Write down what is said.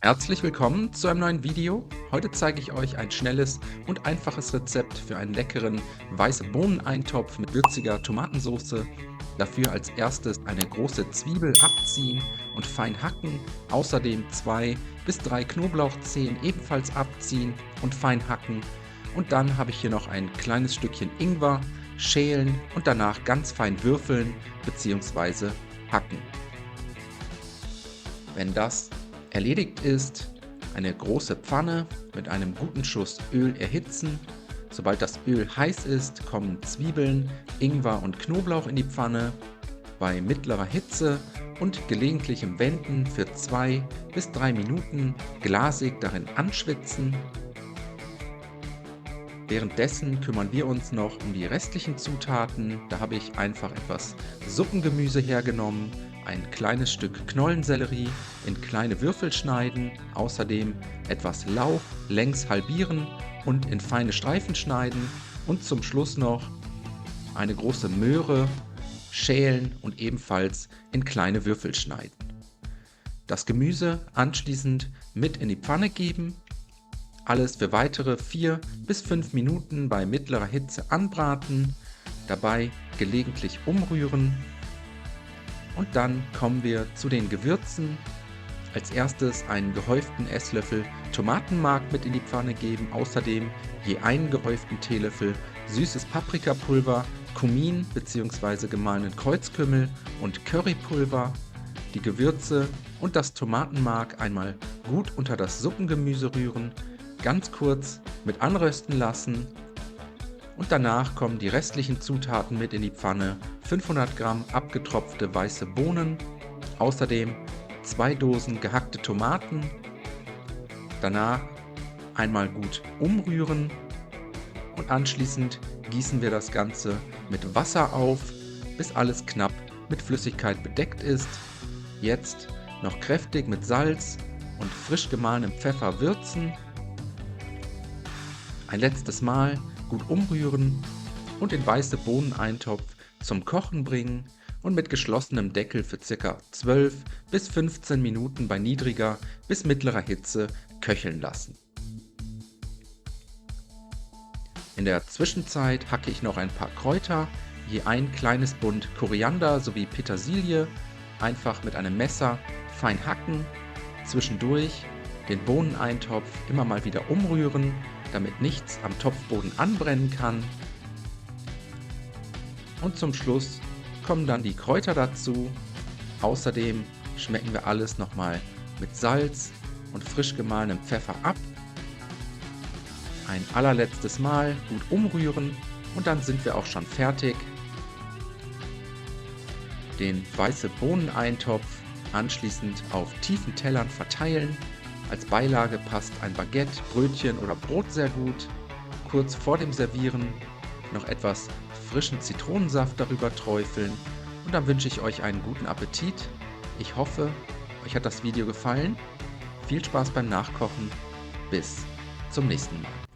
Herzlich willkommen zu einem neuen Video. Heute zeige ich euch ein schnelles und einfaches Rezept für einen leckeren weiße Bohneneintopf mit würziger Tomatensauce. Dafür als erstes eine große Zwiebel abziehen und fein hacken. Außerdem 2 bis 3 Knoblauchzehen ebenfalls abziehen und fein hacken. Und dann habe ich hier noch ein kleines Stückchen Ingwer, schälen und danach ganz fein würfeln bzw. hacken. Wenn das erledigt ist, eine große Pfanne mit einem guten Schuss Öl erhitzen. Sobald das Öl heiß ist, kommen Zwiebeln, Ingwer und Knoblauch in die Pfanne bei mittlerer Hitze und gelegentlichem Wenden für 2 bis 3 Minuten glasig darin anschwitzen. Währenddessen kümmern wir uns noch um die restlichen Zutaten. Da habe ich einfach etwas Suppengemüse hergenommen, ein kleines Stück Knollensellerie in kleine Würfel schneiden, außerdem etwas Lauch längs halbieren und in feine Streifen schneiden und zum Schluss noch eine große Möhre schälen und ebenfalls in kleine Würfel schneiden. Das Gemüse anschließend mit in die Pfanne geben. Alles für weitere 4 bis 5 Minuten bei mittlerer Hitze anbraten, dabei gelegentlich umrühren. Und dann kommen wir zu den Gewürzen. Als erstes einen gehäuften Esslöffel Tomatenmark mit in die Pfanne geben, außerdem je einen gehäuften Teelöffel süßes Paprikapulver, Kumin bzw. gemahlenen Kreuzkümmel und Currypulver. Die Gewürze und das Tomatenmark einmal gut unter das Suppengemüse rühren, ganz kurz mit anrösten lassen und danach kommen die restlichen Zutaten mit in die Pfanne. 500 Gramm abgetropfte weiße Bohnen, außerdem 2 Dosen gehackte Tomaten. Danach einmal gut umrühren und anschließend gießen wir das Ganze mit Wasser auf, bis alles knapp mit Flüssigkeit bedeckt ist. Jetzt noch kräftig mit Salz und frisch gemahlenem Pfeffer würzen. Ein letztes Mal gut umrühren und den weiße Bohneneintopf zum Kochen bringen und mit geschlossenem Deckel für ca. 12 bis 15 Minuten bei niedriger bis mittlerer Hitze köcheln lassen. In der Zwischenzeit hacke ich noch ein paar Kräuter, je ein kleines Bund Koriander sowie Petersilie, einfach mit einem Messer fein hacken, zwischendurch den Bohneneintopf immer mal wieder umrühren, damit nichts am Topfboden anbrennen kann. Und zum Schluss kommen dann die Kräuter dazu. Außerdem schmecken wir alles nochmal mit Salz und frisch gemahlenem Pfeffer ab. Ein allerletztes Mal gut umrühren und dann sind wir auch schon fertig. Den weiße Bohneneintopf anschließend auf tiefen Tellern verteilen. Als Beilage passt ein Baguette, Brötchen oder Brot sehr gut. Kurz vor dem Servieren noch etwas frischen Zitronensaft darüber träufeln und dann wünsche ich euch einen guten Appetit. Ich hoffe, euch hat das Video gefallen. Viel Spaß beim Nachkochen. Bis zum nächsten Mal.